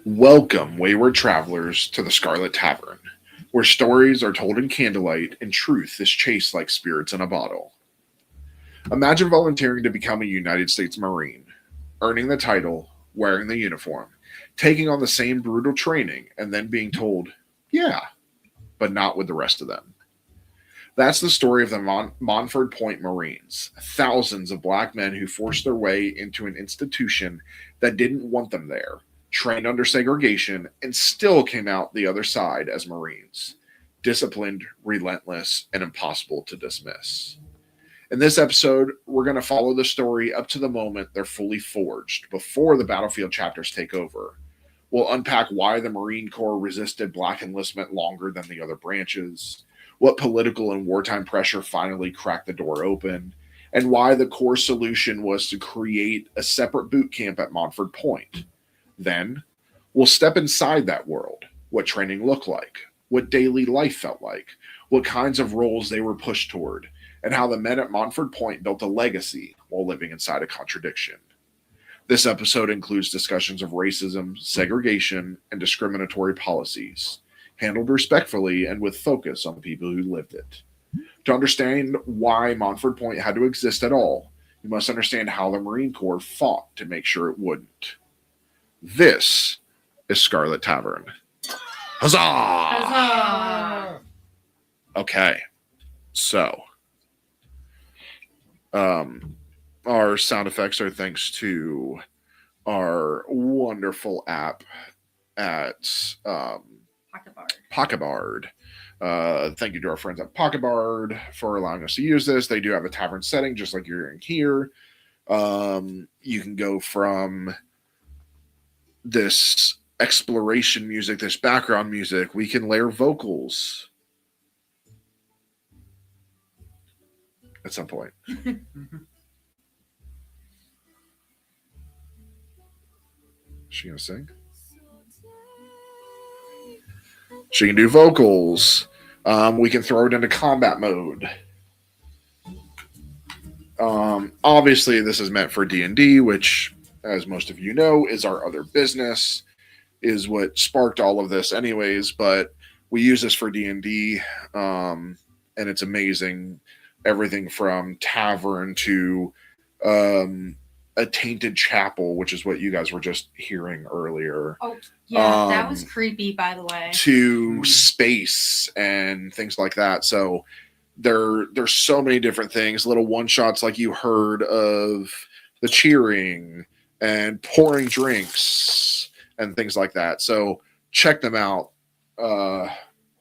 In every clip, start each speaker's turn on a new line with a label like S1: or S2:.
S1: Welcome, wayward travelers, to the Scarlet Tavern, where stories are told in candlelight and truth is chased like spirits in a bottle. Imagine volunteering to become a United States Marine, earning the title, wearing the uniform, taking on the same brutal training, and then being told, yeah, but not with the rest of them. That's the story of the Montford Marines, thousands of black men who forced their way into an institution that didn't want them there, trained under segregation, and still came out the other side as Marines. Disciplined, relentless, and impossible to dismiss. In this episode, we're going to follow the story up to the moment they're fully forged, before the battlefield chapters take over. We'll unpack why the Marine Corps resisted black enlistment longer than the other branches, what political and wartime pressure finally cracked the door open, and why the Corps' solution was to create a separate boot camp at Montford Point. Then, we'll step inside that world, what training looked like, what daily life felt like, what kinds of roles they were pushed toward, and how the men at Montford Point built a legacy while living inside a contradiction. This episode includes discussions of racism, segregation, and discriminatory policies, handled respectfully and with focus on the people who lived it. To understand why Montford Point had to exist at all, you must understand how the Marine Corps fought to make sure it wouldn't. This is Scarlet Tavern. Huzzah!
S2: Huzzah!
S1: Okay, so our sound effects are thanks to our wonderful app at Pocketbard. Thank you to our friends at Pocketbard for allowing us to use this. They do have a tavern setting, just like you're in here. You can go from this exploration music, this background music. We can layer vocals at some point. She gonna sing? She can do vocals. We can throw it into combat mode. Obviously, this is meant for D&D, which, as most of you know, is our other business, is what sparked all of this anyways, but we use this for D&D, and it's amazing. Everything from tavern to a tainted chapel, which is what you guys were just hearing earlier.
S2: Oh, yeah, that was creepy, by the way.
S1: To space and things like that. So there's so many different things, little one-shots like you heard of the cheering and pouring drinks and things like that. So check them out.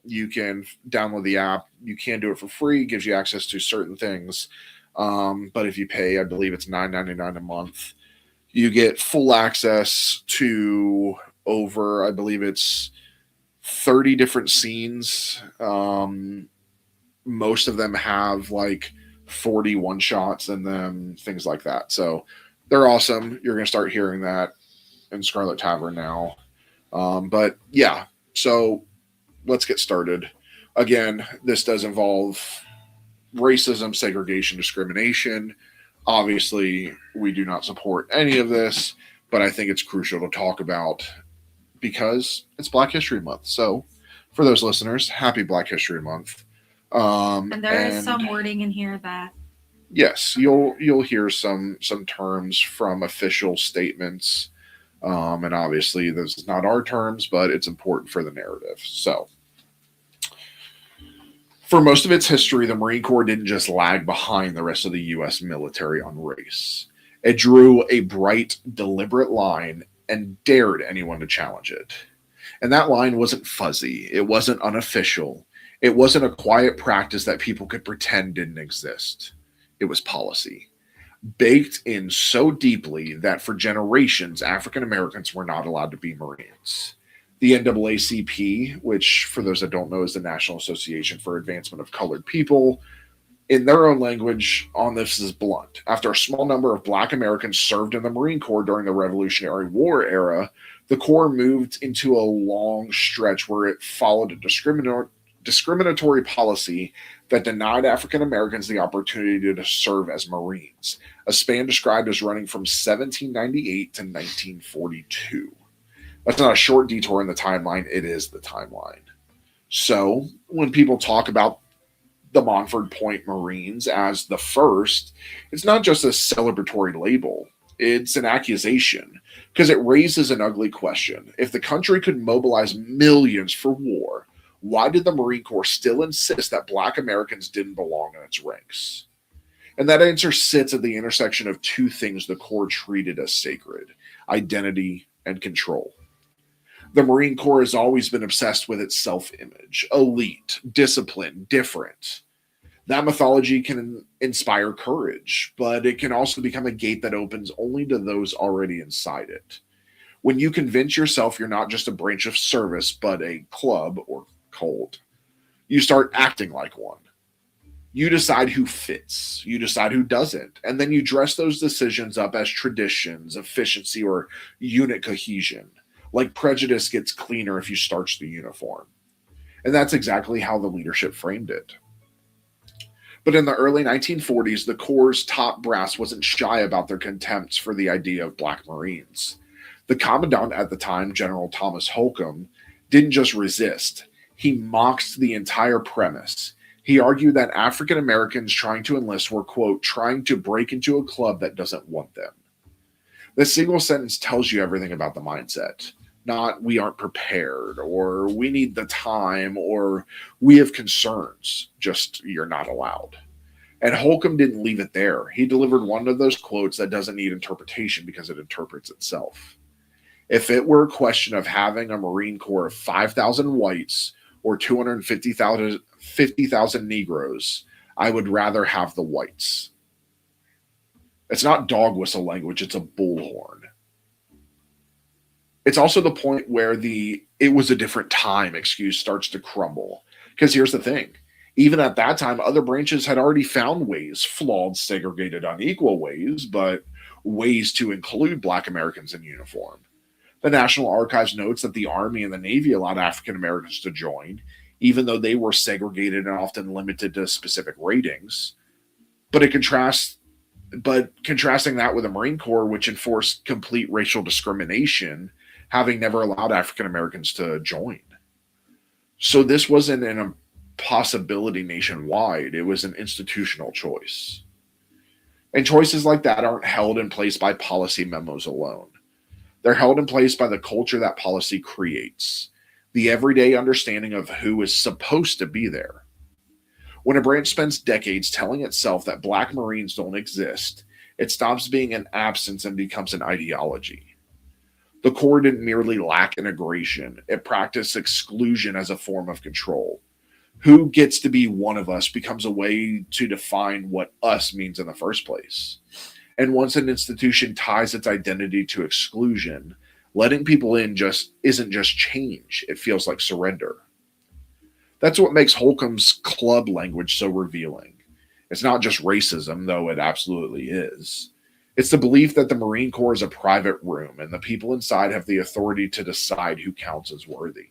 S1: You can download the app. You can do it for free. It gives you access to certain things. But if you pay, I believe it's $9.99 a month, you get full access to over, I believe it's 30 different scenes. Most of them have like 40 one-shots and then things like that. So they're awesome. You're going to start hearing that in Scarlet Tavern now. But yeah, so let's get started. Again, this does involve racism, segregation, discrimination. Obviously, we do not support any of this, but I think it's crucial to talk about because it's Black History Month. So, for those listeners, happy Black History Month.
S2: And there is some wording in here that
S1: yes, you'll hear some terms from official statements, and obviously this is not our terms, but it's important for the narrative. So, for most of its history, the Marine Corps didn't just lag behind the rest of the U.S. military on race. It drew a bright, deliberate line and dared anyone to challenge it. And that line wasn't fuzzy. It wasn't unofficial. It wasn't a quiet practice that people could pretend didn't exist. It was policy, baked in so deeply that for generations, African Americans were not allowed to be Marines. The NAACP, which for those that don't know is the National Association for Advancement of Colored People, in their own language on this is blunt. After a small number of Black Americans served in the Marine Corps during the Revolutionary War era, the Corps moved into a long stretch where it followed a discriminatory policy that denied African Americans the opportunity to serve as Marines, a span described as running from 1798 to 1942. That's not a short detour in the timeline, it is the timeline. So, when people talk about the Montford Point Marines as the first, it's not just a celebratory label, it's an accusation, because it raises an ugly question. If the country could mobilize millions for war, why did the Marine Corps still insist that Black Americans didn't belong in its ranks? And that answer sits at the intersection of two things the Corps treated as sacred: identity and control. The Marine Corps has always been obsessed with its self image: elite, disciplined, different. That mythology can inspire courage, but it can also become a gate that opens only to those already inside it. When you convince yourself you're not just a branch of service, but a club or cult, you start acting like one. You decide who fits, you decide who doesn't, and then you dress those decisions up as traditions, efficiency, or unit cohesion. Like prejudice gets cleaner if you starch the uniform. And that's exactly how the leadership framed it. But in the early 1940s, the Corps' top brass wasn't shy about their contempt for the idea of Black Marines. The commandant at the time, General Thomas Holcomb, didn't just resist, he mocked the entire premise. He argued that African Americans trying to enlist were, quote, trying to break into a club that doesn't want them. This single sentence tells you everything about the mindset. Not we aren't prepared, or we need the time, or we have concerns, just you're not allowed. And Holcomb didn't leave it there. He delivered one of those quotes that doesn't need interpretation because it interprets itself. If it were a question of having a Marine Corps of 5,000 whites or 250,000 Negroes, I would rather have the whites. It's not dog whistle language, it's a bullhorn. It's also the point where the "it was a different time" excuse starts to crumble. Because here's the thing. Even at that time, other branches had already found ways, flawed, segregated, unequal ways, but ways to include Black Americans in uniform. The National Archives notes that the Army and the Navy allowed African Americans to join, even though they were segregated and often limited to specific ratings. But contrasting that with the Marine Corps, which enforced complete racial discrimination, having never allowed African Americans to join. So this wasn't an impossibility nationwide, it was an institutional choice. And choices like that aren't held in place by policy memos alone. They're held in place by the culture that policy creates, the everyday understanding of who is supposed to be there. When a branch spends decades telling itself that Black Marines don't exist, it stops being an absence and becomes an ideology. The Corps didn't merely lack integration, it practiced exclusion as a form of control. Who gets to be one of us becomes a way to define what us means in the first place. And once an institution ties its identity to exclusion, letting people in isn't just change, it feels like surrender. That's what makes Holcomb's club language so revealing. It's not just racism, though it absolutely is. It's the belief that the Marine Corps is a private room and the people inside have the authority to decide who counts as worthy.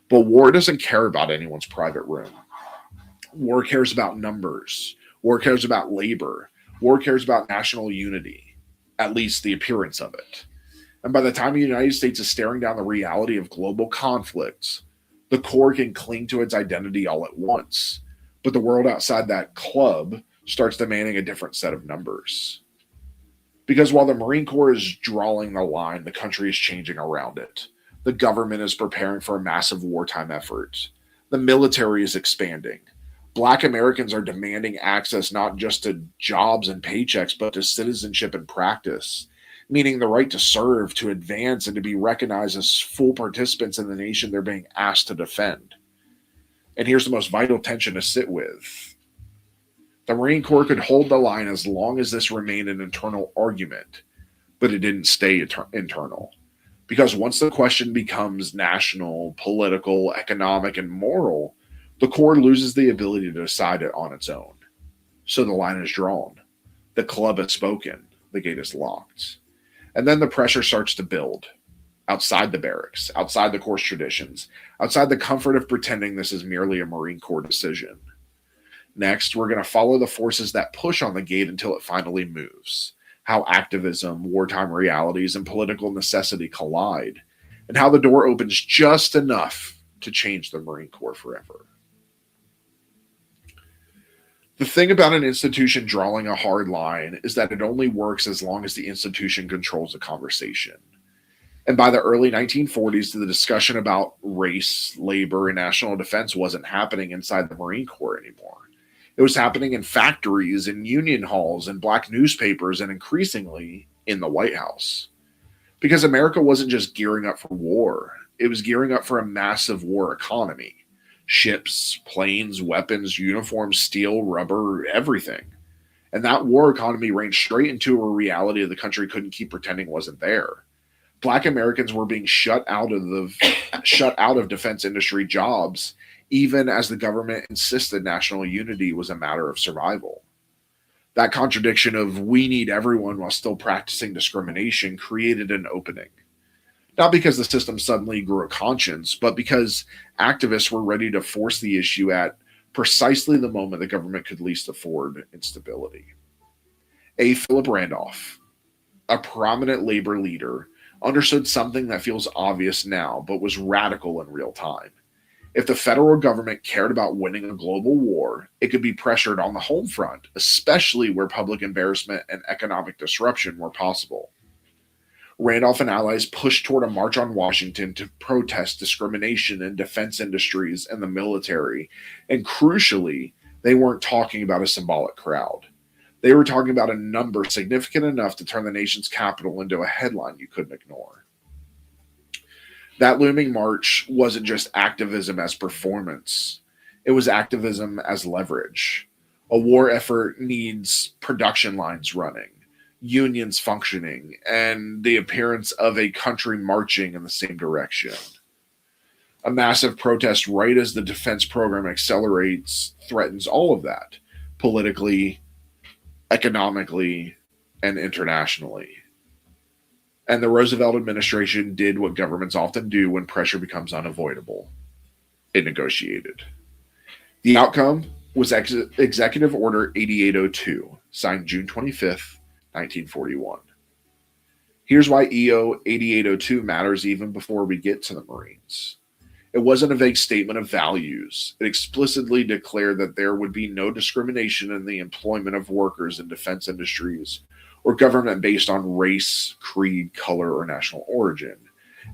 S1: But war doesn't care about anyone's private room. War cares about numbers. War cares about labor. War cares about national unity, at least the appearance of it. And by the time the United States is staring down the reality of global conflicts, the Corps can cling to its identity all at once. But the world outside that club starts demanding a different set of numbers. Because while the Marine Corps is drawing the line, the country is changing around it. The government is preparing for a massive wartime effort. The military is expanding. Black Americans are demanding access not just to jobs and paychecks, but to citizenship and practice, meaning the right to serve, to advance, and to be recognized as full participants in the nation they're being asked to defend. And here's the most vital tension to sit with. The Marine Corps could hold the line as long as this remained an internal argument, but it didn't stay internal. Because once the question becomes national, political, economic, and moral, the Corps loses the ability to decide it on its own. So the line is drawn. The club has spoken. The gate is locked. And then the pressure starts to build. Outside the barracks, outside the Corps' traditions, outside the comfort of pretending this is merely a Marine Corps decision. Next, we're going to follow the forces that push on the gate until it finally moves. how activism, wartime realities, and political necessity collide, and how the door opens just enough to change the Marine Corps forever. The thing about an institution drawing a hard line is that it only works as long as the institution controls the conversation. And by the early 1940s, the discussion about race, labor, and national defense wasn't happening inside the Marine Corps anymore. It was happening in factories, in union halls, in black newspapers, and increasingly in the White House. Because America wasn't just gearing up for war, it was gearing up for a massive war economy. Ships, planes, weapons, uniforms, steel, rubber, everything. And that war economy ran straight into a reality the country couldn't keep pretending wasn't there. Black Americans were being shut out of defense industry jobs, even as the government insisted national unity was a matter of survival. That contradiction of we need everyone while still practicing discrimination created an opening. Not because the system suddenly grew a conscience, but because activists were ready to force the issue at precisely the moment the government could least afford instability. A. Philip Randolph, a prominent labor leader, understood something that feels obvious now, but was radical in real time. If the federal government cared about winning a global war, it could be pressured on the home front, especially where public embarrassment and economic disruption were possible. Randolph and allies pushed toward a march on Washington to protest discrimination in defense industries and the military. And crucially, they weren't talking about a symbolic crowd. They were talking about a number significant enough to turn the nation's capital into a headline you couldn't ignore. That looming march wasn't just activism as performance. It was activism as leverage. A war effort needs production lines running, unions functioning, and the appearance of a country marching in the same direction. A massive protest right as the defense program accelerates threatens all of that, politically, economically, and internationally. And the Roosevelt administration did what governments often do when pressure becomes unavoidable. It negotiated. The outcome was Executive Order 8802, signed June 25th, 1941. Here's why EO 8802 matters even before we get to the Marines. It wasn't a vague statement of values. It explicitly declared that there would be no discrimination in the employment of workers in defense industries or government based on race, creed, color, or national origin.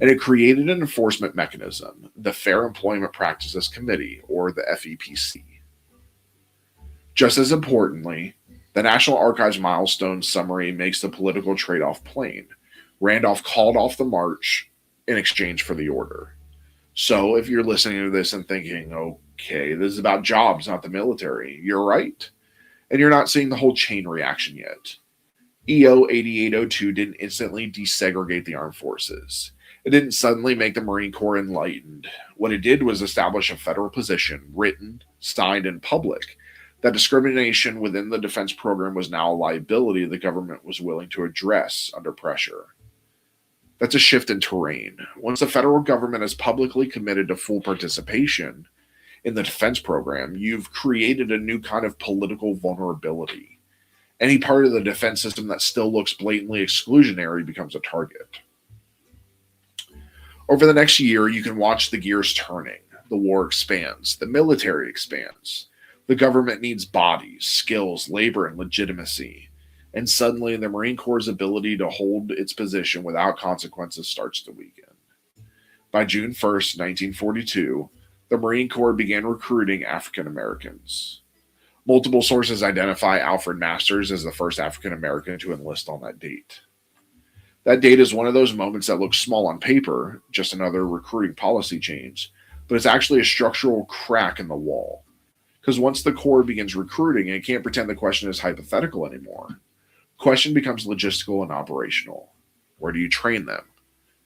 S1: And it created an enforcement mechanism, the Fair Employment Practices Committee, or the FEPC. Just as importantly, the National Archives milestone summary makes the political trade-off plain. Randolph called off the march in exchange for the order. So if you're listening to this and thinking, okay, this is about jobs, not the military, you're right. And you're not seeing the whole chain reaction yet. EO 8802 didn't instantly desegregate the armed forces. It didn't suddenly make the Marine Corps enlightened. What it did was establish a federal position, written, signed, in public, that discrimination within the defense program was now a liability the government was willing to address under pressure. That's a shift in terrain. Once the federal government is publicly committed to full participation in the defense program, you've created a new kind of political vulnerability. Any part of the defense system that still looks blatantly exclusionary becomes a target. Over the next year, you can watch the gears turning. The war expands. The military expands. The government needs bodies, skills, labor, and legitimacy. And suddenly, the Marine Corps' ability to hold its position without consequences starts to weaken. By June 1st, 1942, the Marine Corps began recruiting African Americans. Multiple sources identify Alfred Masters as the first African American to enlist on that date. That date is one of those moments that looks small on paper, just another recruiting policy change, but it's actually a structural crack in the wall. Because once the Corps begins recruiting, it can't pretend the question is hypothetical anymore. The question becomes logistical and operational. Where do you train them?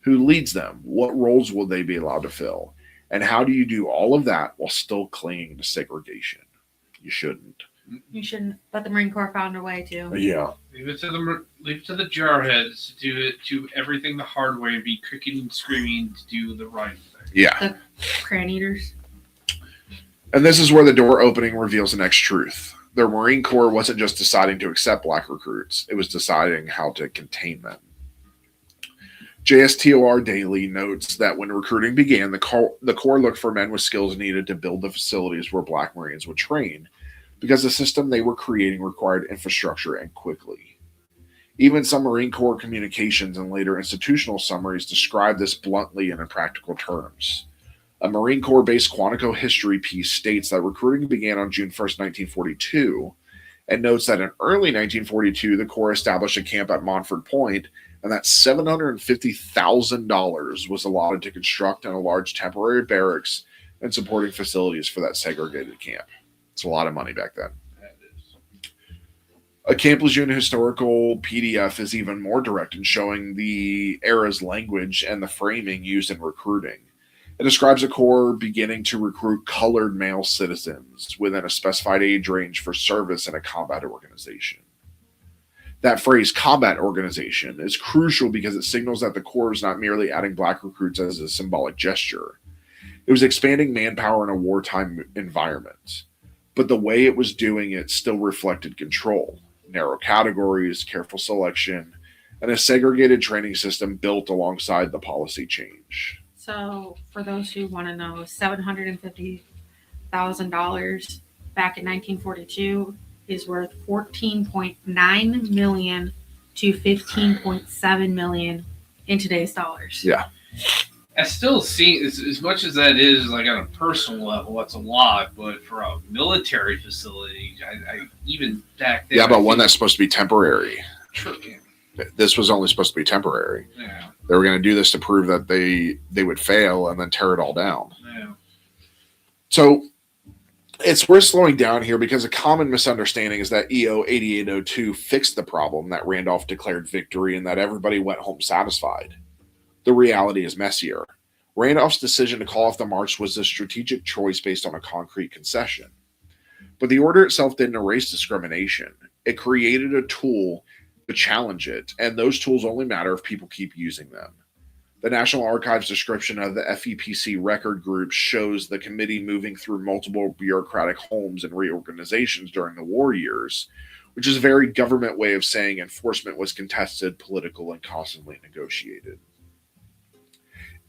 S1: Who leads them? What roles will they be allowed to fill? And how do you do all of that while still clinging to segregation? You shouldn't.
S2: You shouldn't. But the Marine Corps found a way to.
S1: Yeah.
S3: Leave it to the jarheads to do everything the hard way and be kicking and screaming to do the right thing.
S1: Yeah.
S2: The cran eaters.
S1: And this is where the door opening reveals the next truth. Their Marine Corps wasn't just deciding to accept black recruits, it was deciding how to contain them. JSTOR Daily notes that when recruiting began, the Corps looked for men with skills needed to build the facilities where black Marines would train, because the system they were creating required infrastructure and quickly. Even some Marine Corps communications and later institutional summaries describe this bluntly and in practical terms. A Marine Corps-based Quantico history piece states that recruiting began on June 1st, 1942, and notes that in early 1942, the Corps established a camp at Montford Point, and that $750,000 was allotted to construct a large temporary barracks and supporting facilities for that segregated camp. It's a lot of money back then. A Camp Lejeune historical PDF is even more direct in showing the era's language and the framing used in recruiting. It describes a Corps beginning to recruit colored male citizens within a specified age range for service in a combat organization. That phrase, combat organization, is crucial because it signals that the Corps is not merely adding black recruits as a symbolic gesture. It was expanding manpower in a wartime environment. But the way it was doing it still reflected control. Narrow categories, careful selection, and a segregated training system built alongside the policy change.
S2: So, for those who want to know, $750,000 back in 1942 is worth $14.9 million to $15.7 million in today's dollars.
S1: Yeah.
S3: I still see, as much as that is like on a personal level, that's a lot. But for a military facility, I even back then.
S1: Yeah, but one that's supposed to be temporary.
S3: True.
S1: This was only supposed to be temporary.
S3: Yeah.
S1: They were going to do this to prove that they would fail and then tear it all down.
S3: Yeah.
S1: So it's worth slowing down here because a common misunderstanding is that EO 8802 fixed the problem, that Randolph declared victory, and that everybody went home satisfied. The reality is messier. Randolph's decision to call off the march was a strategic choice based on a concrete concession. But the order itself didn't erase discrimination. It created a tool to challenge it, and those tools only matter if people keep using them. The National Archives description of the FEPC record group shows the committee moving through multiple bureaucratic homes and reorganizations during the war years, which is a very government way of saying enforcement was contested, political, and constantly negotiated.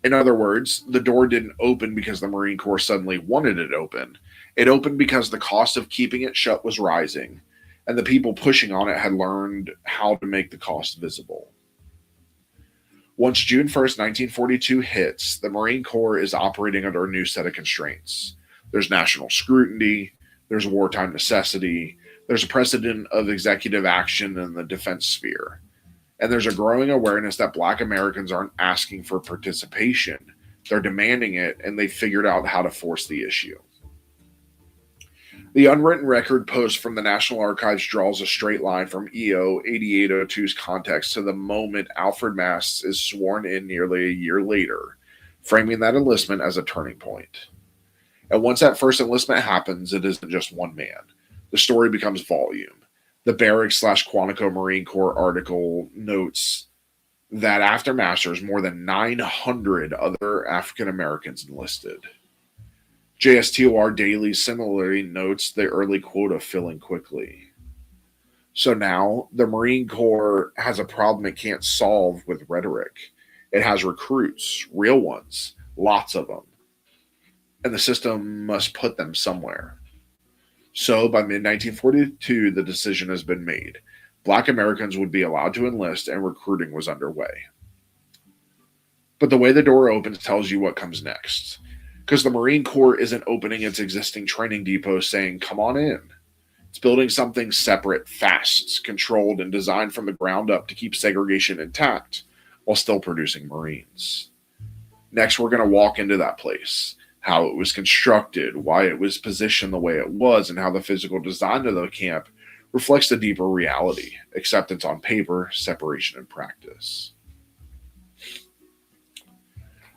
S1: In other words, the door didn't open because the Marine Corps suddenly wanted it open. It opened because the cost of keeping it shut was rising, and the people pushing on it had learned how to make the cost visible. Once June 1st, 1942 hits, the Marine Corps is operating under a new set of constraints. There's national scrutiny, there's wartime necessity, there's a precedent of executive action in the defense sphere. And there's a growing awareness that Black Americans aren't asking for participation. They're demanding it, and they figured out how to force the issue. The unwritten record post from the National Archives draws a straight line from EO 8802's context to the moment Alfred Mast is sworn in nearly a year later, framing that enlistment as a turning point. And once that first enlistment happens, it isn't just one man. The story becomes volume. The Barracks/Quantico Marine Corps article notes that after Masters, more than 900 other African Americans enlisted. JSTOR Daily similarly notes the early quota filling quickly. So now the Marine Corps has a problem it can't solve with rhetoric. It has recruits, real ones, lots of them. And the system must put them somewhere. So by mid-1942, the decision has been made. Black Americans would be allowed to enlist, and recruiting was underway. But the way the door opens tells you what comes next. Because the Marine Corps isn't opening its existing training depot saying, come on in. It's building something separate, fast, controlled, and designed from the ground up to keep segregation intact while still producing Marines. Next, we're going to walk into that place. How it was constructed, why it was positioned the way it was, and how the physical design of the camp reflects the deeper reality, acceptance on paper, separation in practice.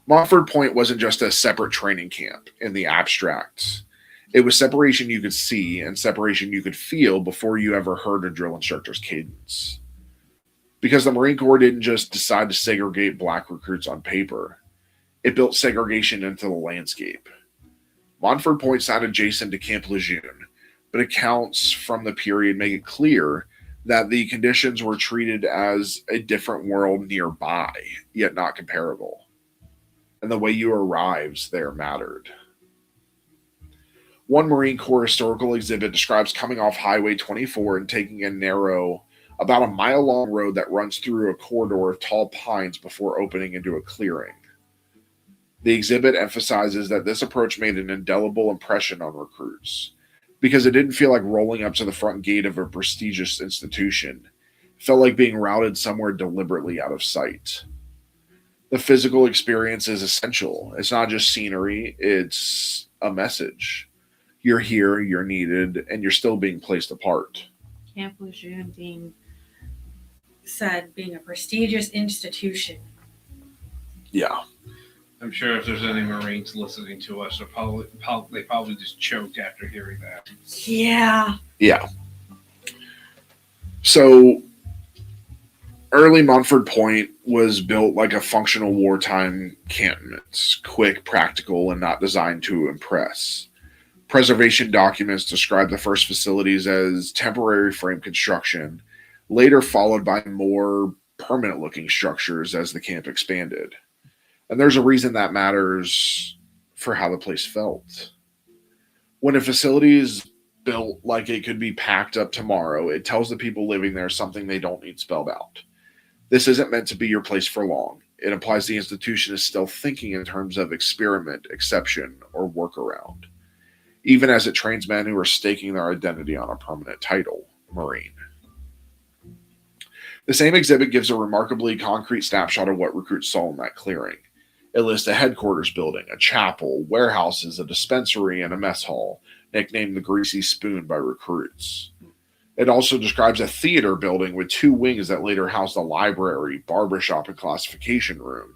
S1: Montford Point wasn't just a separate training camp in the abstract. It was separation you could see and separation you could feel before you ever heard a drill instructor's cadence. Because the Marine Corps didn't just decide to segregate Black recruits on paper. It built segregation into the landscape. Montford Point sat adjacent to Camp Lejeune, but accounts from the period make it clear that the conditions were treated as a different world nearby, yet not comparable. And the way you arrives there mattered. One Marine Corps historical exhibit describes coming off Highway 24 and taking a narrow, about a mile long road that runs through a corridor of tall pines before opening into a clearing. The exhibit emphasizes that this approach made an indelible impression on recruits because it didn't feel like rolling up to the front gate of a prestigious institution. It felt like being routed somewhere deliberately out of sight. The physical experience is essential. It's not just scenery, it's a message. You're here, you're needed, and you're still being placed apart.
S2: Camp Lejeune being a prestigious institution.
S1: Yeah.
S3: I'm sure if there's any Marines listening to us, they probably just choked after hearing that.
S2: Yeah.
S1: Yeah. So, early Montford Point was built like a functional wartime cantonment, quick, practical, and not designed to impress. Preservation documents describe the first facilities as temporary frame construction, later followed by more permanent-looking structures as the camp expanded. And there's a reason that matters for how the place felt. When a facility is built like it could be packed up tomorrow, it tells the people living there something they don't need spelled out. This isn't meant to be your place for long. It implies the institution is still thinking in terms of experiment, exception, or workaround, even as it trains men who are staking their identity on a permanent title, Marine. The same exhibit gives a remarkably concrete snapshot of what recruits saw in that clearing. It lists a headquarters building, a chapel, warehouses, a dispensary, and a mess hall, nicknamed the Greasy Spoon by recruits. It also describes a theater building with 2 wings that later housed a library, barbershop, and classification room,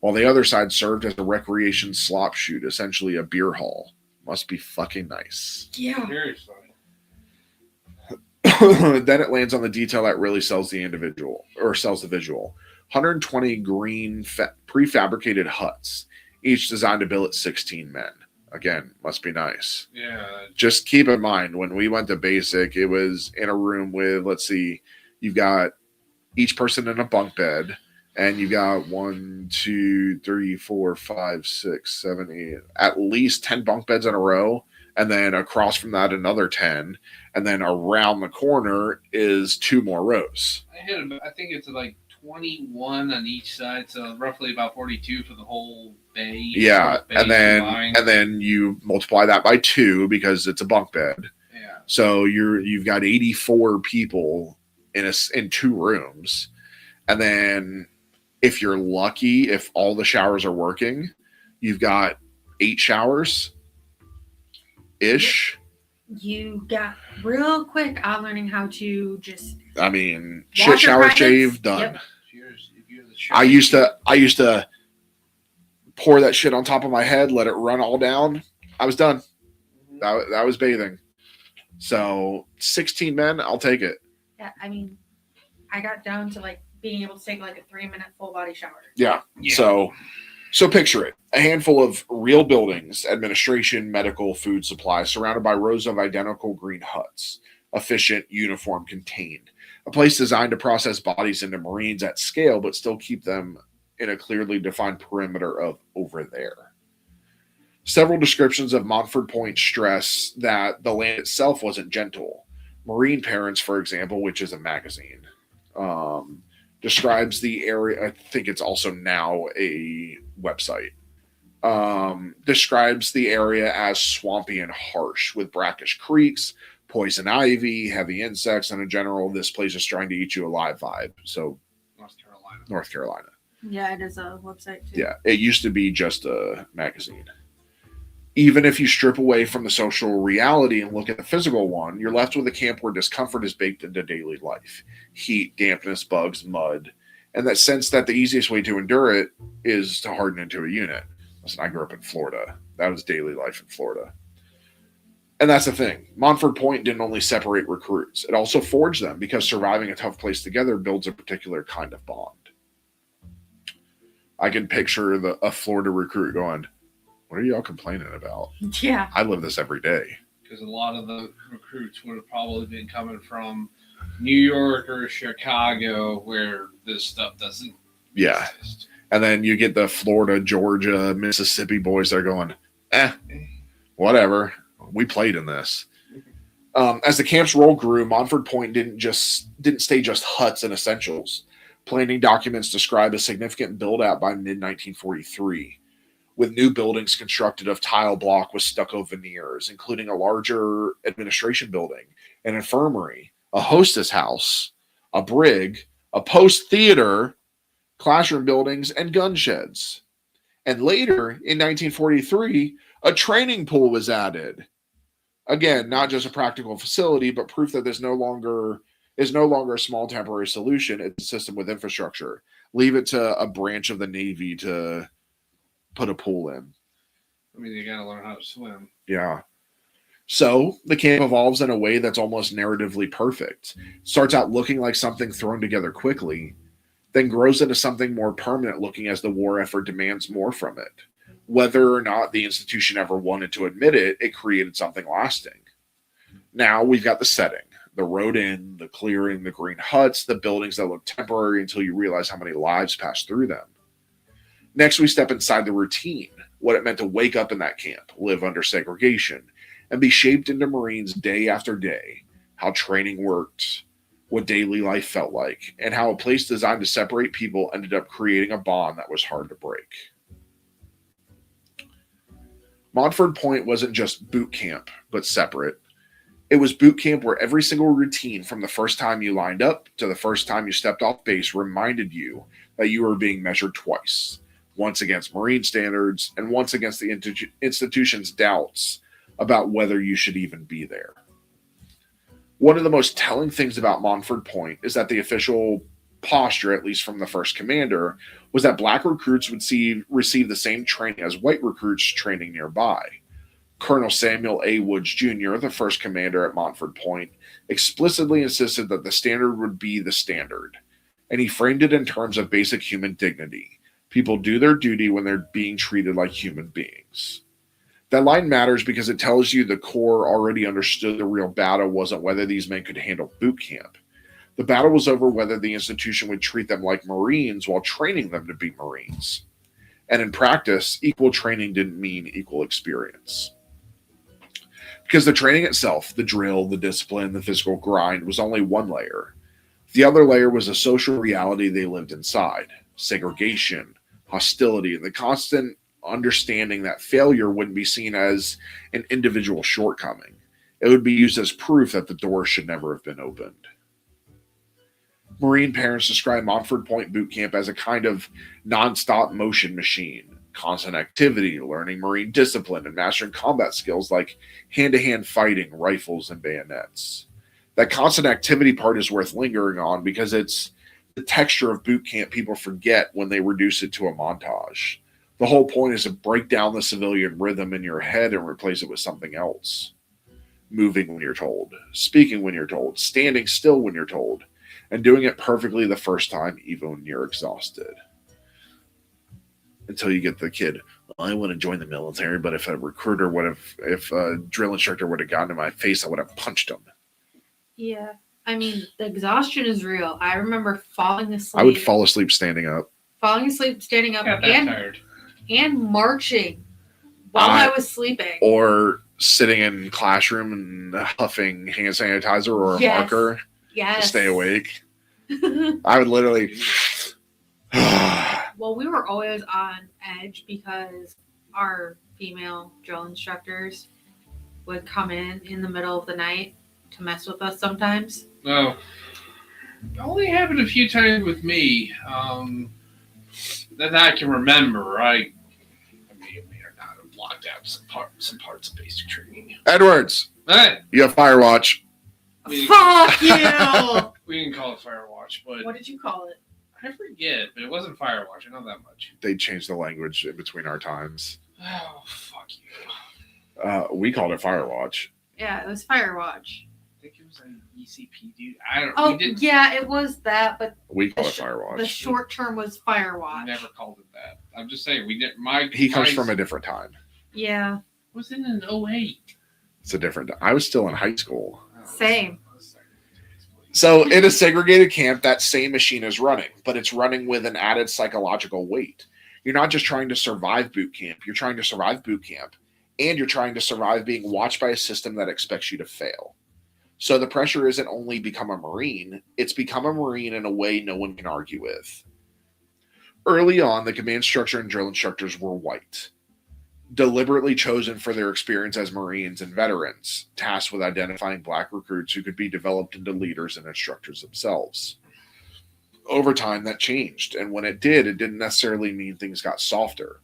S1: while the other side served as a recreation slop shoot, essentially a beer hall. Must be fucking nice.
S2: Yeah.
S3: Seriously.
S1: Then it lands on the detail that really sells the visual. 120 green prefabricated huts, each designed to billet 16 men. Again, must be nice.
S3: Yeah.
S1: Just keep in mind, when we went to basic, it was in a room with, let's see, you've got each person in a bunk bed, and you've got 1, 2, 3, 4, 5, 6, 7, 8, at least 10 bunk beds in a row, and then across from that another 10, and then around the corner is 2 more rows.
S3: I think it's like 21 on each side, so roughly about 42 for the whole bay.
S1: Yeah,
S3: Bay
S1: and
S3: combined.
S1: then you multiply that by 2 because it's a bunk bed.
S3: Yeah.
S1: So you've got 84 people in 2 rooms, and then if you're lucky, if all the showers are working, you've got 8 showers ish.
S2: You got real quick on learning how to just
S1: Shit,
S2: wash your
S1: shower,
S2: privates.
S1: shave, done.
S2: Yep.
S3: If you're the
S1: I used to pour that shit on top of my head, let it run all down. I was done. That was bathing. So 16 men, I'll take it.
S2: Yeah, I got down to like being able to take like a 3-minute full body shower.
S1: Yeah. So picture it. A handful of real buildings, administration, medical, food supply, surrounded by rows of identical green huts. Efficient, uniform, contained. A place designed to process bodies into Marines at scale, but still keep them in a clearly defined perimeter of over there. Several descriptions of Montford Point stress that the land itself wasn't gentle. Marine Parents, for example, which is a magazine, describes the area. I think it's also now a website. Describes the area as swampy and harsh, with brackish creeks, poison ivy, heavy insects, and in general, this place is trying to eat you alive vibe. So, North Carolina.
S2: Yeah, it is a website too.
S1: Yeah, it used to be just a magazine. Even if you strip away from the social reality and look at the physical one, you're left with a camp where discomfort is baked into daily life. Heat, dampness, bugs, mud, and that sense that the easiest way to endure it is to harden into a unit. Listen, I grew up in Florida. That was daily life in Florida. And that's the thing. Montford Point didn't only separate recruits. It also forged them, because surviving a tough place together builds a particular kind of bond. I can picture a Florida recruit going, "What are y'all complaining about?
S2: Yeah.
S1: I live this every day."
S3: because a lot of the recruits would have probably been coming from New York or Chicago, where this stuff doesn't exist.
S1: And then you get the Florida, Georgia, Mississippi boys that are going, whatever. We played in this. As the camp's role grew, Montford Point didn't stay just huts and essentials. Planning documents describe a significant build-out by mid-1943, with new buildings constructed of tile block with stucco veneers, including a larger administration building, an infirmary, a hostess house, a brig, a post theater, classroom buildings, and gun sheds. And later, in 1943, a training pool was added. Again, not just a practical facility, but proof that this is no longer a small temporary solution. It's a system with infrastructure. Leave it to a branch of the Navy to put a pool in.
S3: I mean, you got to learn how to swim.
S1: Yeah. So the camp evolves in a way that's almost narratively perfect. Starts out looking like something thrown together quickly, then grows into something more permanent looking as the war effort demands more from it. Whether or not the institution ever wanted to admit it, it created something lasting. Now we've got the setting, the road in, the clearing, the green huts, the buildings that look temporary until you realize how many lives pass through them. Next, we step inside the routine, what it meant to wake up in that camp, live under segregation, and be shaped into Marines day after day, how training worked, what daily life felt like, and how a place designed to separate people ended up creating a bond that was hard to break. Montford Point wasn't just boot camp, but separate. It was boot camp where every single routine from the first time you lined up to the first time you stepped off base reminded you that you were being measured twice, once against Marine standards and once against the institution's doubts about whether you should even be there. One of the most telling things about Montford Point is that the official posture, at least from the first commander, was that black recruits would receive the same training as white recruits training nearby. Colonel Samuel A. Woods Jr., the first commander at Montford Point, explicitly insisted that the standard would be the standard, and he framed it in terms of basic human dignity. People do their duty when they're being treated like human beings. That line matters because it tells you the Corps already understood the real battle wasn't whether these men could handle boot camp. The battle was over whether the institution would treat them like Marines while training them to be Marines. And in practice, equal training didn't mean equal experience. Because the training itself, the drill, the discipline, the physical grind, was only one layer. The other layer was a social reality they lived inside. Segregation, hostility, and the constant understanding that failure wouldn't be seen as an individual shortcoming. It would be used as proof that the door should never have been opened. Marine parents describe Montford Point Boot Camp as a kind of non-stop motion machine. Constant activity, learning Marine discipline, and mastering combat skills like hand-to-hand fighting, rifles, and bayonets. That constant activity part is worth lingering on because it's the texture of boot camp people forget when they reduce it to a montage. The whole point is to break down the civilian rhythm in your head and replace it with something else. Moving when you're told, speaking when you're told, standing still when you're told, and doing it perfectly the first time, even when you're exhausted. Until you get the kid, well, I want to join the military, but if a drill instructor would have gotten in my face, I would have punched him.
S2: Yeah. I mean, the exhaustion is real. I remember falling asleep.
S1: I would fall asleep standing up.
S2: Falling asleep, standing up,
S3: Tired.
S2: and marching while I was sleeping.
S1: Or sitting in classroom and huffing hand sanitizer or a marker to stay awake. I would literally...
S2: Well, we were always on edge because our female drill instructors would come in the middle of the night to mess with us sometimes.
S3: No. It only happened a few times with me. That I can remember. I may or may not have blocked out some parts of basic training.
S1: Edwards!
S3: Hey!
S1: You have Firewatch.
S2: Fuck you!
S3: We didn't call it Firewatch, but...
S2: What did you call it?
S3: I forget, but it wasn't Firewatch. I know that much.
S1: They changed the language in between our times.
S3: Oh, fuck you.
S1: We called it Firewatch.
S2: Yeah, it was Firewatch.
S3: I think it was an ECP, dude. I don't.
S2: Oh, yeah, it was that, but
S1: we call it Firewatch.
S2: The short term was Firewatch.
S3: We never called it that. I'm just saying we didn't.
S1: He comes from a different time.
S2: Yeah.
S3: Was in an 08.
S1: It's a different. I was still in high school.
S2: Same.
S1: So in a segregated camp, that same machine is running, but it's running with an added psychological weight. You're not just trying to survive boot camp. You're trying to survive boot camp, and you're trying to survive being watched by a system that expects you to fail. So the pressure isn't only become a Marine, it's become a Marine in a way no one can argue with. Early on, the command structure and drill instructors were white, deliberately chosen for their experience as Marines and veterans, tasked with identifying black recruits who could be developed into leaders and instructors themselves. Over time, that changed, and when it didn't necessarily mean things got softer.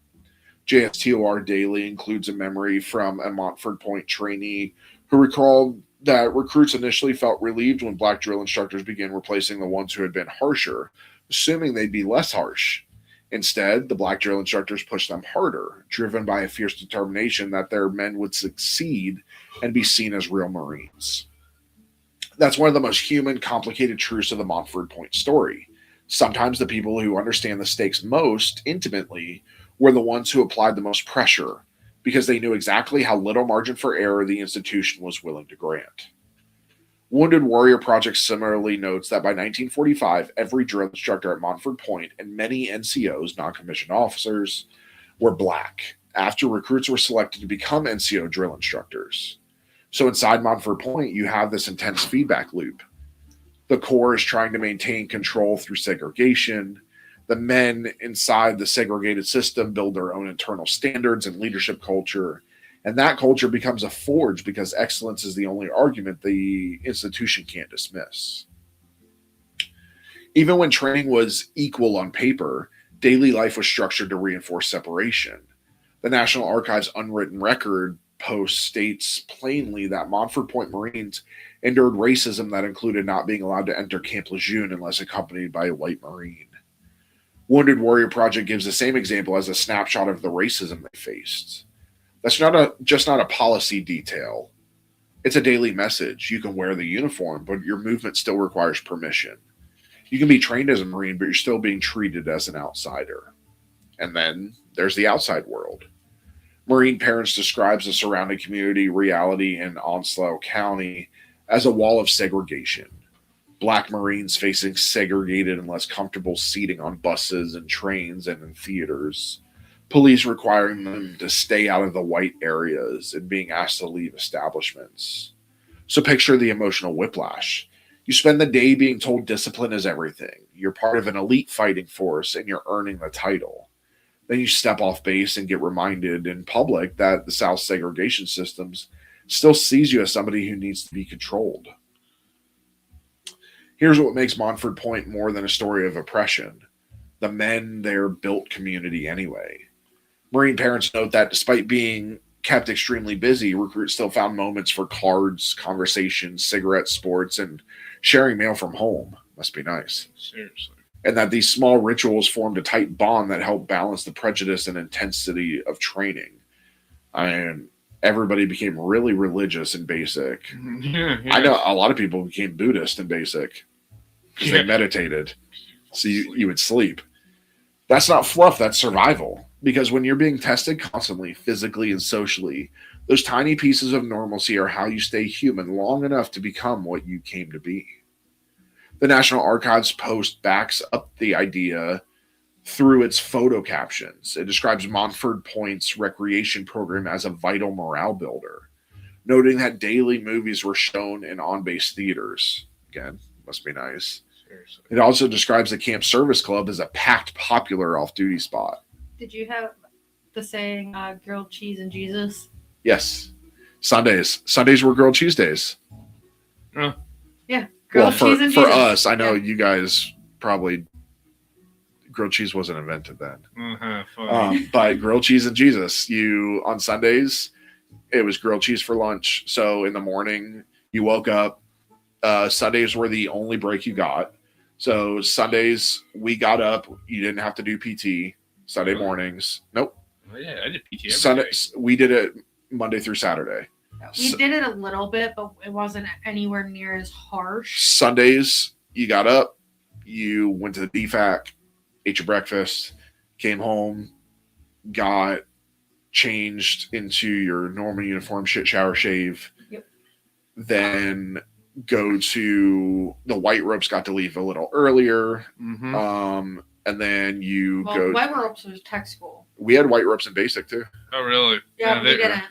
S1: JSTOR Daily includes a memory from a Montford Point trainee who recalled that recruits initially felt relieved when black drill instructors began replacing the ones who had been harsher, assuming they'd be less harsh. Instead, the black drill instructors pushed them harder, driven by a fierce determination that their men would succeed and be seen as real Marines. That's one of the most human, complicated truths of the Montford Point story. Sometimes the people who understand the stakes most intimately were the ones who applied the most pressure because they knew exactly how little margin for error the institution was willing to grant. Wounded Warrior Project similarly notes that by 1945, every drill instructor at Montford Point and many NCOs, non-commissioned officers, were black after recruits were selected to become NCO drill instructors. So inside Montford Point, you have this intense feedback loop. The Corps is trying to maintain control through segregation. The men inside the segregated system build their own internal standards and leadership culture. And that culture becomes a forge because excellence is the only argument the institution can't dismiss. Even when training was equal on paper, daily life was structured to reinforce separation. The National Archives' unwritten record post states plainly that Montford Point Marines endured racism that included not being allowed to enter Camp Lejeune unless accompanied by a white Marine. Wounded Warrior Project gives the same example as a snapshot of the racism they faced. That's just not a policy detail. It's a daily message. You can wear the uniform, but your movement still requires permission. You can be trained as a Marine, but you're still being treated as an outsider. And then there's the outside world. Marine Parents describes the surrounding community reality in Onslow County as a wall of segregation. Black Marines facing segregated and less comfortable seating on buses and trains and in theaters. Police requiring them to stay out of the white areas and being asked to leave establishments. So picture the emotional whiplash. You spend the day being told discipline is everything. You're part of an elite fighting force and you're earning the title. Then you step off base and get reminded in public that the South segregation systems still sees you as somebody who needs to be controlled. Here's what makes Montford Point more than a story of oppression. The men there built community anyway. Marine Parents note that despite being kept extremely busy, recruits still found moments for cards, conversations, cigarettes, sports, and sharing mail from home. Must be nice.
S3: Seriously.
S1: And that these small rituals formed a tight bond that helped balance the prejudice and intensity of training. And everybody became really religious in basic. I know a lot of people became Buddhist in basic because they meditated. So you would sleep. That's not fluff, that's survival. Because when you're being tested constantly, physically and socially, those tiny pieces of normalcy are how you stay human long enough to become what you came to be. The National Archives post backs up the idea through its photo captions. It describes Montford Point's recreation program as a vital morale builder, noting that daily movies were shown in on-base theaters. Again, must be nice.
S3: Seriously.
S1: It also describes the Camp Service Club as a packed, popular off-duty spot.
S2: Did you have the saying grilled cheese and Jesus?
S1: Yes. Sundays. Sundays were grilled cheese days.
S3: Oh.
S2: Yeah. Grilled cheese and
S1: for
S2: Jesus.
S1: us, I know you guys probably grilled cheese wasn't invented then. But grilled cheese and Jesus. You on Sundays, it was grilled cheese for lunch. So in the morning, you woke up. Sundays were the only break you got. So Sundays, we got up. You didn't have to do PT. Sunday mornings. Nope.
S3: Oh, yeah, I did PT every
S1: Sundays, we did it Monday through Saturday.
S2: We did it a little bit, but it wasn't anywhere near as harsh.
S1: Sundays, you got up, you went to the DFAC, ate your breakfast, came home, got changed into your normal uniform, shit, shower, shave.
S2: Yep.
S1: Then go to the white ropes, got to leave a little earlier.
S3: Mm-hmm.
S1: And then you
S2: Well,
S1: go.
S2: white ropes was tech school.
S1: We had white ropes in basic too.
S3: Oh, really?
S2: Yeah, we didn't.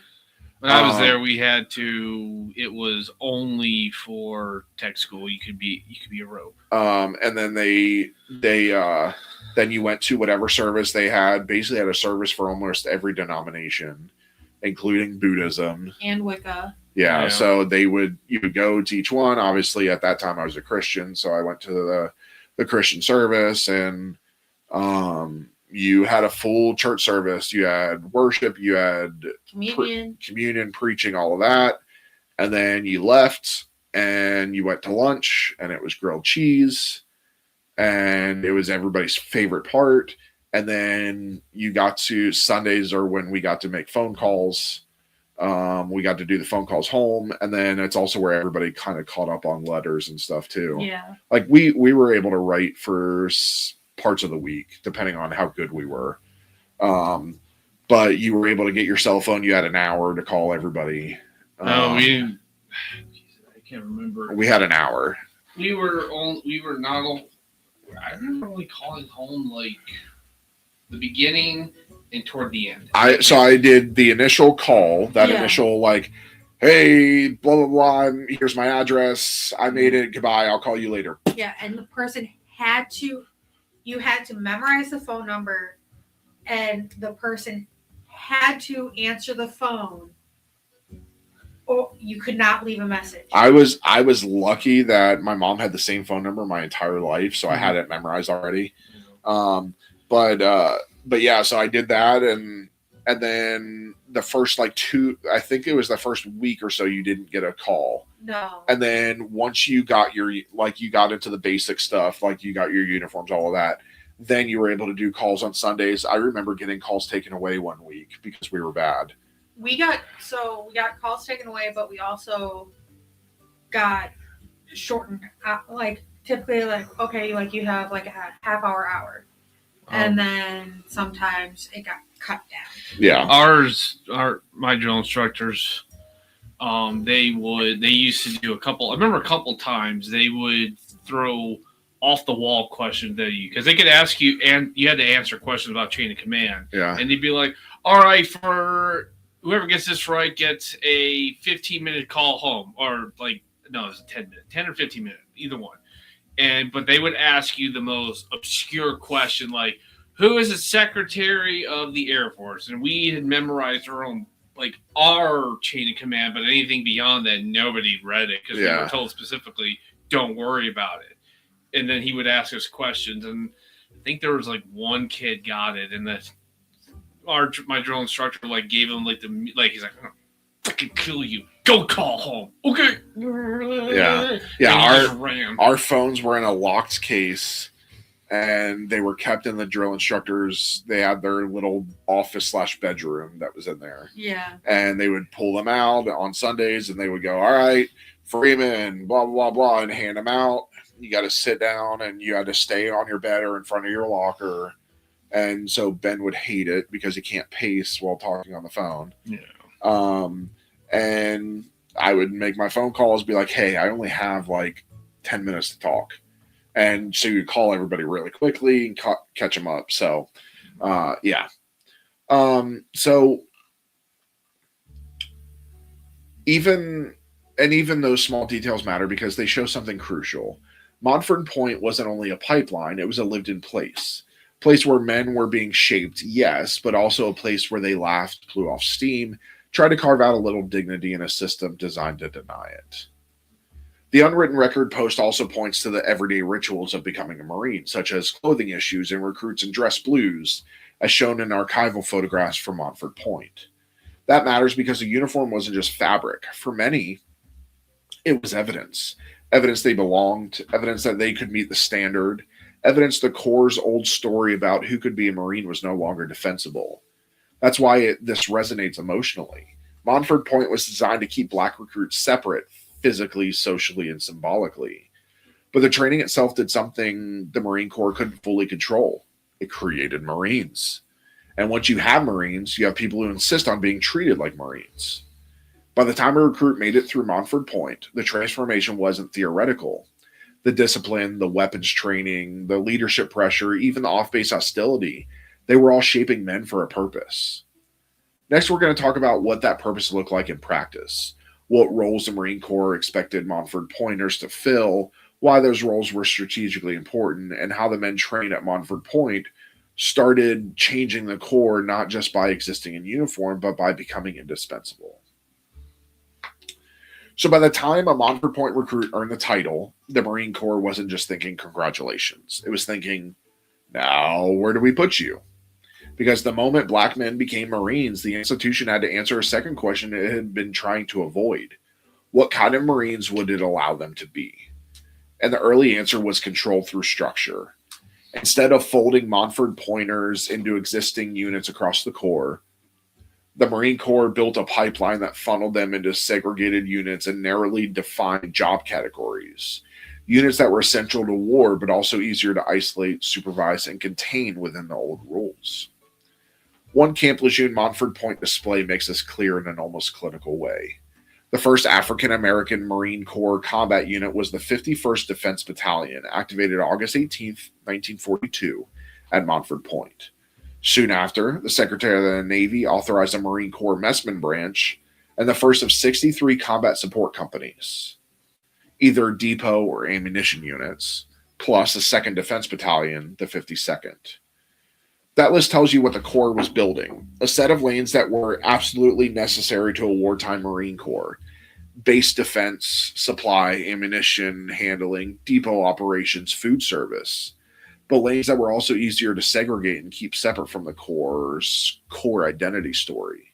S3: When I was there, we had to. It was only for tech school. You could be a rope.
S1: And then then you went to whatever service they had. Basically, had a service for almost every denomination, including Buddhism
S2: And Wicca.
S1: Yeah, so you would go to each one. Obviously, at that time, I was a Christian, so I went to the Christian service, and you had a full church service. You had worship, you had
S2: communion,
S1: preaching, all of that, and then you left and you went to lunch, and it was grilled cheese, and it was everybody's favorite part. And then you got to Sundays, or when we got to make phone calls. We got to do the phone calls home, and then it's also where everybody kind of caught up on letters and stuff too.
S2: Yeah,
S1: like we were able to write for parts of the week depending on how good we were. But you were able to get your cell phone. You had an hour to call everybody.
S3: No, we didn't. I can't remember.
S1: We had an hour.
S3: We were not. I remember only calling home like the beginning and toward the end.
S1: I did the initial call, initial like, hey, blah blah blah, and here's my address. I made it. Goodbye. I'll call you later.
S2: Yeah, and the person you had to memorize the phone number, and the person had to answer the phone, or you could not leave a message.
S1: I was lucky that my mom had the same phone number my entire life, so I had it memorized already. But yeah, so I did that, and then the first I think it was the first week or so, you didn't get a call.
S2: No.
S1: And then once you got you got into the basic stuff, like you got your uniforms, all of that, then you were able to do calls on Sundays. I remember getting calls taken away one week because we were bad.
S2: We got calls taken away, but we also got shortened. Typically, you have like a half hour. And then sometimes it got cut down.
S1: Yeah.
S3: My drill instructors, they used to do I remember a couple times they would throw off the wall questions at you, because they could ask you, and you had to answer questions about chain of command.
S1: Yeah.
S3: And they'd be like, all right, for whoever gets this right gets a 15-minute call home, or it's a 10 or 15 minute, either one. But they would ask you the most obscure question, like, who is the Secretary of the Air Force? And we had memorized our chain of command, but anything beyond that, nobody read it, because we were told specifically, don't worry about it. And then he would ask us questions, and I think there was one kid got it, and my drill instructor gave him he's like, I'm gonna fucking kill you. Go call home. Okay.
S1: Yeah. Our phones were in a locked case, and they were kept in the drill instructors. They had their little office / bedroom that was in there.
S2: Yeah.
S1: And they would pull them out on Sundays, and they would go, all right, Freeman, blah, blah, blah, and hand them out. You got to sit down, and you had to stay on your bed or in front of your locker. And so Ben would hate it because he can't pace while talking on the phone.
S3: Yeah.
S1: And I would make my phone calls, be like, hey, I only have 10 minutes to talk. And so you call everybody really quickly and catch them up. So, yeah. So even those small details matter because they show something crucial. Montford Point wasn't only a pipeline, it was a lived-in place where men were being shaped, yes, but also a place where they laughed, blew off steam, tried to carve out a little dignity in a system designed to deny it. The unwritten record post also points to the everyday rituals of becoming a Marine, such as clothing issues and recruits in dress blues, as shown in archival photographs from Montford Point. That matters because the uniform wasn't just fabric. For many, it was evidence. Evidence they belonged, evidence that they could meet the standard, evidence the Corps' old story about who could be a Marine was no longer defensible. That's why this resonates emotionally. Montford Point was designed to keep Black recruits separate, physically, socially, and symbolically. But the training itself did something the Marine Corps couldn't fully control. It created Marines. And once you have Marines, you have people who insist on being treated like Marines. By the time a recruit made it through Montford Point, the transformation wasn't theoretical. The discipline, the weapons training, the leadership pressure, even the off-base hostility, they were all shaping men for a purpose. Next, we're going to talk about what that purpose looked like in practice, what roles the Marine Corps expected Montford Pointers to fill, why those roles were strategically important, and how the men trained at Montford Point started changing the Corps not just by existing in uniform, but by becoming indispensable. So by the time a Montford Point recruit earned the title, the Marine Corps wasn't just thinking congratulations. It was thinking, now where do we put you? Because the moment black men became Marines, the institution had to answer a second question it had been trying to avoid. What kind of Marines would it allow them to be? And the early answer was control through structure. Instead of folding Montford Pointers into existing units across the Corps, the Marine Corps built a pipeline that funneled them into segregated units and narrowly defined job categories. Units that were essential to war, but also easier to isolate, supervise, and contain within the old rules. One Camp Lejeune Montford Point display makes this clear in an almost clinical way. The first African-American Marine Corps combat unit was the 51st Defense Battalion, activated August 18, 1942, at Montford Point. Soon after, the Secretary of the Navy authorized a Marine Corps messman branch and the first of 63 combat support companies, either depot or ammunition units, plus a 2nd Defense Battalion, the 52nd. That list tells you what the Corps was building, a set of lanes that were absolutely necessary to a wartime Marine Corps. Base defense, supply, ammunition handling, depot operations, food service. But lanes that were also easier to segregate and keep separate from the Corps' core identity story.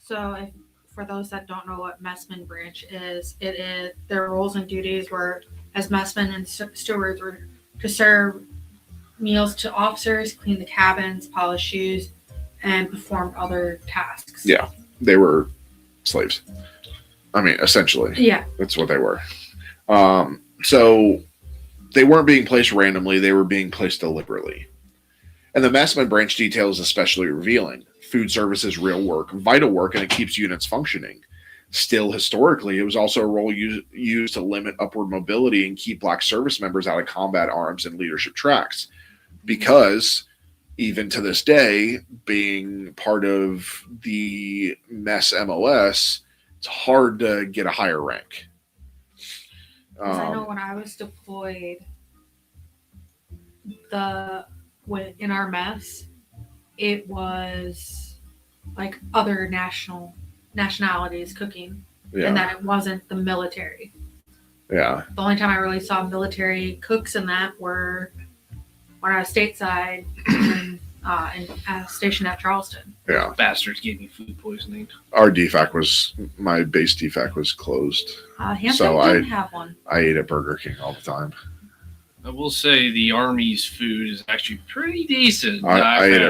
S2: So, for those that don't know what messman branch is, their roles and duties were as messmen and stewards were to serve meals to officers, clean the cabins, polish shoes, and perform other tasks.
S1: Yeah, they were slaves. I mean, essentially.
S2: Yeah.
S1: That's what they were. So they weren't being placed randomly, they were being placed deliberately. And the messman branch detail is especially revealing. Food service is real work, vital work, and it keeps units functioning. Still, historically, it was also a role used to limit upward mobility and keep black service members out of combat arms and leadership tracks. Because, even to this day, being part of the mess MOS, it's hard to get a higher rank.
S2: I know when I was deployed, in our mess, it was like other nationalities cooking, and that it wasn't the military.
S1: Yeah.
S2: The only time I really saw military cooks in that were when I was stateside and stationed at Charleston.
S1: Yeah.
S3: Bastards gave me food poisoning.
S1: Our my base DFAC was closed.
S2: Hampton didn't have one.
S1: I ate at Burger King all the time.
S3: I will say the Army's food is actually pretty decent.
S1: I ate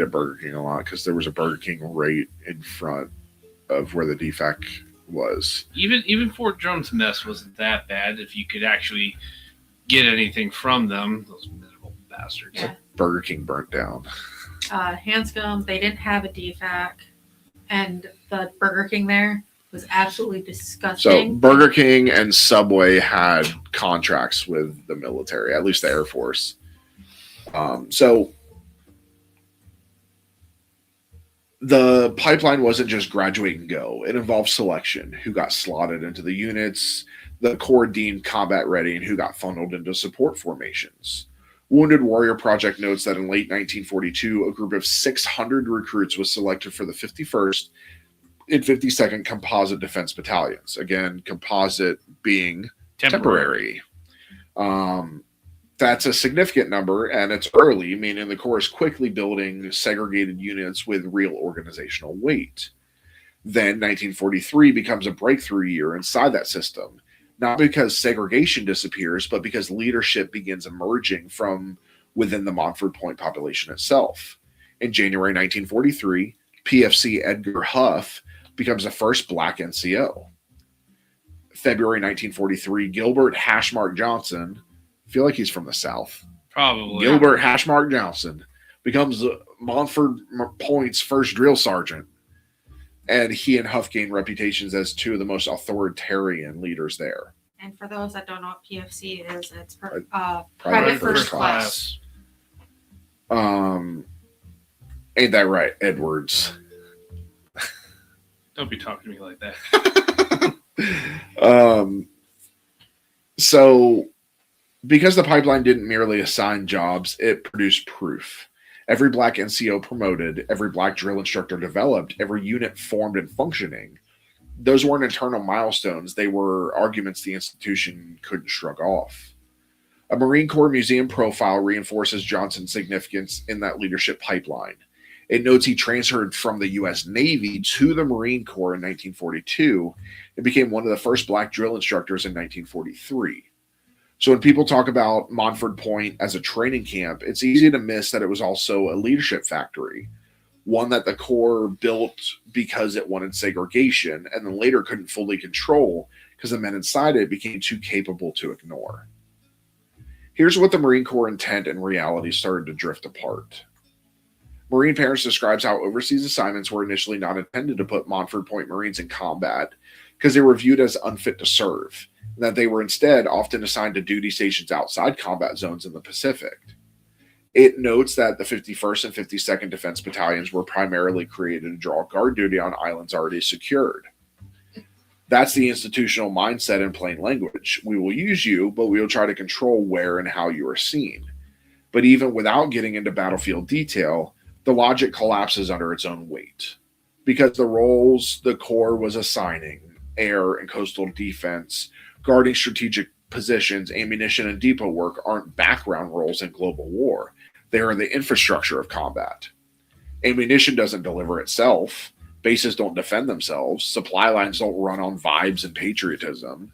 S1: at Burger King a lot because there was a Burger King right in front of where the DFAC was.
S3: Even Fort Drum's mess wasn't that bad if you could actually get anything from them. Those miserable bastards.
S2: Yeah.
S1: Burger King burnt down.
S2: Hanscom, they didn't have a DFAC, and the Burger King there was absolutely disgusting.
S1: So Burger King and Subway had contracts with the military, at least the Air Force. So the pipeline wasn't just graduate and go. It involved selection, who got slotted into the units, the Corps deemed combat ready, and who got funneled into support formations. Wounded Warrior Project notes that in late 1942, a group of 600 recruits was selected for the 51st and 52nd Composite Defense Battalions. Again, composite being temporary. That's a significant number, and it's early, meaning the Corps is quickly building segregated units with real organizational weight. Then 1943 becomes a breakthrough year inside that system, not because segregation disappears, but because leadership begins emerging from within the Montford Point population itself. In January 1943, PFC Edgar Huff becomes the first black NCO. February 1943, Gilbert Hashmark Johnson, I feel like he's from the South.
S3: Probably.
S1: Gilbert Hashmark Johnson becomes Montford Point's first drill sergeant, and he and Huff gained reputations as two of the most authoritarian leaders there.
S2: And for those that don't know what PFC is, it's
S1: Private
S2: First
S1: First
S2: Class.
S1: Ain't that right, Edwards?
S3: Don't be talking to me like that.
S1: So, because the pipeline didn't merely assign jobs, it produced proof. Every black NCO promoted, every black drill instructor developed, every unit formed and functioning. Those weren't internal milestones. They were arguments the institution couldn't shrug off. A Marine Corps museum profile reinforces Johnson's significance in that leadership pipeline. It notes he transferred from the U.S. Navy to the Marine Corps in 1942 and became one of the first black drill instructors in 1943. So when people talk about Montford Point as a training camp, it's easy to miss that it was also a leadership factory, one that the Corps built because it wanted segregation and then later couldn't fully control because the men inside it became too capable to ignore. Here's what the Marine Corps intent and reality started to drift apart. Marine Parents describes how overseas assignments were initially not intended to put Montford Point Marines in combat because they were viewed as unfit to serve, and that they were instead often assigned to duty stations outside combat zones in the Pacific. It notes that the 51st and 52nd Defense Battalions were primarily created to draw guard duty on islands already secured. That's the institutional mindset in plain language. We will use you, but we will try to control where and how you are seen. But even without getting into battlefield detail, the logic collapses under its own weight. Because the roles the Corps was assigning, air and coastal defense, guarding strategic positions, ammunition, and depot work, aren't background roles in global war. They are the infrastructure of combat. Ammunition doesn't deliver itself. Bases don't defend themselves. Supply lines don't run on vibes and patriotism.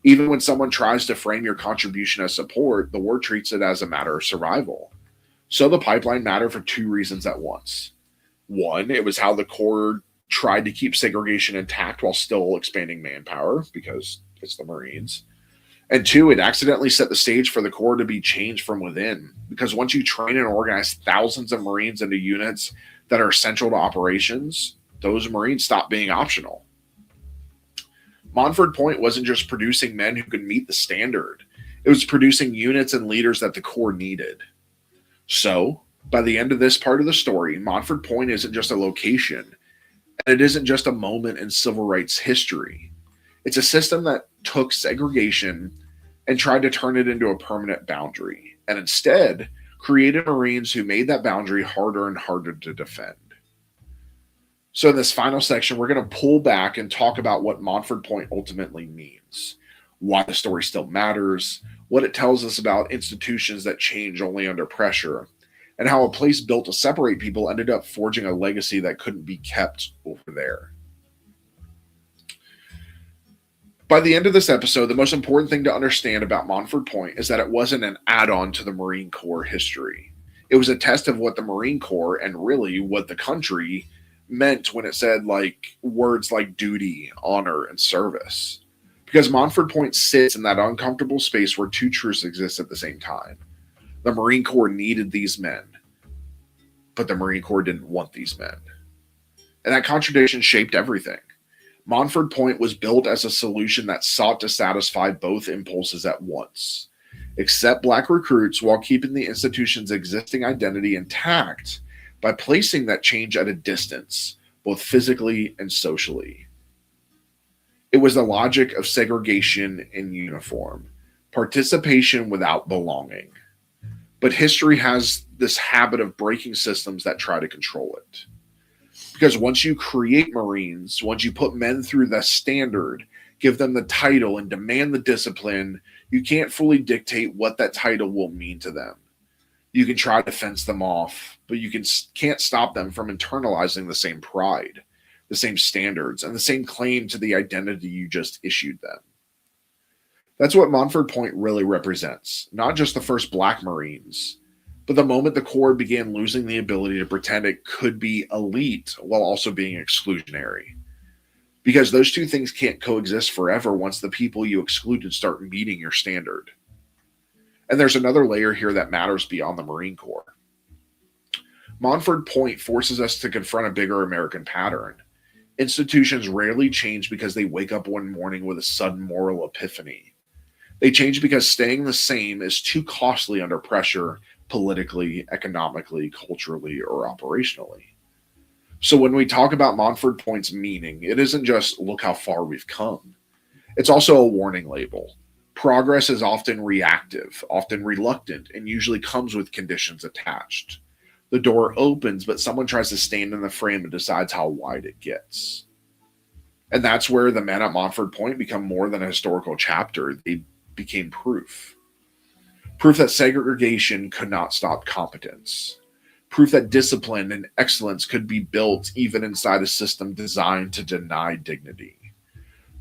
S1: Even when someone tries to frame your contribution as support, the war treats it as a matter of survival. So the pipeline mattered for two reasons at once. One, it was how the Corps tried to keep segregation intact while still expanding manpower, because it's the Marines. And two, it accidentally set the stage for the Corps to be changed from within, because once you train and organize thousands of Marines into units that are central to operations, those Marines stop being optional. Montford Point wasn't just producing men who could meet the standard. It was producing units and leaders that the Corps needed. So, by the end of this part of the story, Montford Point isn't just a location, and it isn't just a moment in civil rights history. It's a system that took segregation and tried to turn it into a permanent boundary, and instead created Marines who made that boundary harder and harder to defend. So in this final section, we're going to pull back and talk about what Montford Point ultimately means, why the story still matters, what it tells us about institutions that change only under pressure, and how a place built to separate people ended up forging a legacy that couldn't be kept over there. By the end of this episode, the most important thing to understand about Montford Point is that it wasn't an add-on to the Marine Corps history. It was a test of what the Marine Corps, and really what the country, meant when it said words like duty, honor, and service. Because Montford Point sits in that uncomfortable space where two truths exist at the same time. The Marine Corps needed these men, but the Marine Corps didn't want these men. And that contradiction shaped everything. Montford Point was built as a solution that sought to satisfy both impulses at once. Accept black recruits while keeping the institution's existing identity intact by placing that change at a distance, both physically and socially. It was the logic of segregation in uniform, participation without belonging. But history has this habit of breaking systems that try to control it. Because once you create Marines, once you put men through the standard, give them the title, and demand the discipline, you can't fully dictate what that title will mean to them. You can try to fence them off, but you can't stop them from internalizing the same pride, the same standards, and the same claim to the identity you just issued them. That's what Montford Point really represents, not just the first black Marines, but the moment the Corps began losing the ability to pretend it could be elite while also being exclusionary. Because those two things can't coexist forever once the people you excluded start meeting your standard. And there's another layer here that matters beyond the Marine Corps. Montford Point forces us to confront a bigger American pattern. Institutions rarely change because they wake up one morning with a sudden moral epiphany. They change because staying the same is too costly under pressure, politically, economically, culturally, or operationally. So when we talk about Montford Point's meaning, it isn't just look how far we've come. It's also a warning label. Progress is often reactive, often reluctant, and usually comes with conditions attached. The door opens, but someone tries to stand in the frame and decides how wide it gets. And that's where the men at Montford Point become more than a historical chapter. They became proof. Proof that segregation could not stop competence. Proof that discipline and excellence could be built even inside a system designed to deny dignity.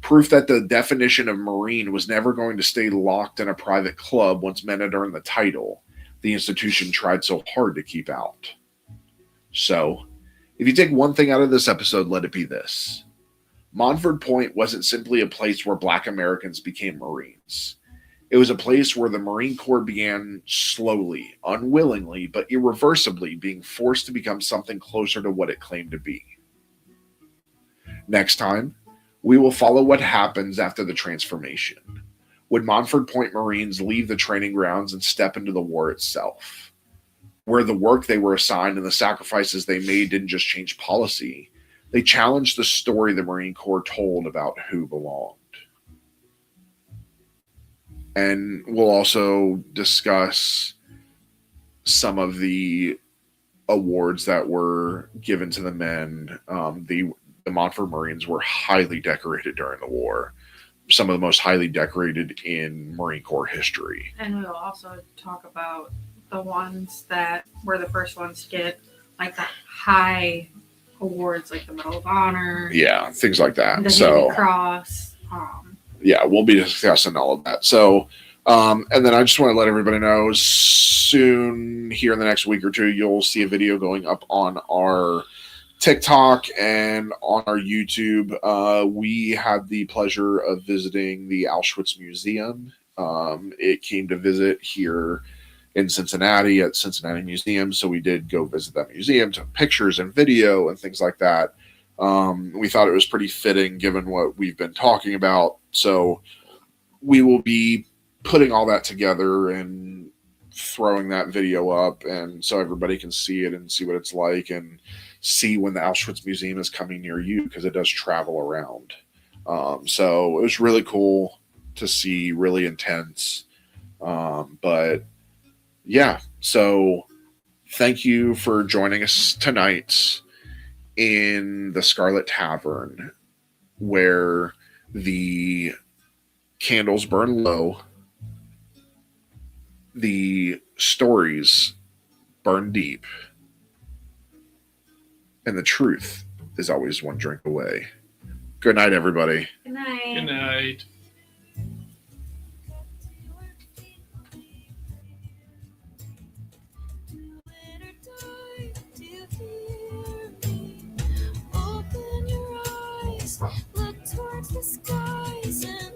S1: Proof that the definition of Marine was never going to stay locked in a private club once men had earned the title the institution tried so hard to keep out. So, if you take one thing out of this episode, let it be this. Montford Point wasn't simply a place where Black Americans became Marines. It was a place where the Marine Corps began slowly, unwillingly, but irreversibly being forced to become something closer to what it claimed to be. Next time, we will follow what happens after the transformation. When Montford Point Marines leave the training grounds and step into the war itself, where the work they were assigned and the sacrifices they made didn't just change policy, they challenged the story the Marine Corps told about who belonged. And we'll also discuss some of the awards that were given to the men. The Montford Marines were highly decorated during the war. Some of the most highly decorated in Marine Corps history.
S2: And we'll also talk about the ones that were the first ones to get like the high awards, like the Medal of Honor.
S1: Yeah, things like that.
S2: The
S1: So
S2: Navy Cross.
S1: Yeah, we'll be discussing all of that. So, and then I just want to let everybody know soon, here in the next week or two, you'll see a video going up on our TikTok and on our YouTube. We had the pleasure of visiting the Auschwitz Museum. It came to visit here in Cincinnati at Cincinnati Museum. So we did go visit that museum, took pictures and video and things like that. We thought it was pretty fitting given what we've been talking about. So we will be putting all that together and throwing that video up, and so everybody can see it and see what it's like and see when the Auschwitz Museum is coming near you, because it does travel around. So it was really cool to see, really intense. But yeah, so thank you for joining us tonight in the Scarlet Tavern, where the candles burn low, the stories burn deep, and the truth is always one drink away. Good night, everybody.
S2: Good night.
S3: Good night.
S4: Open your eyes, look towards the skies and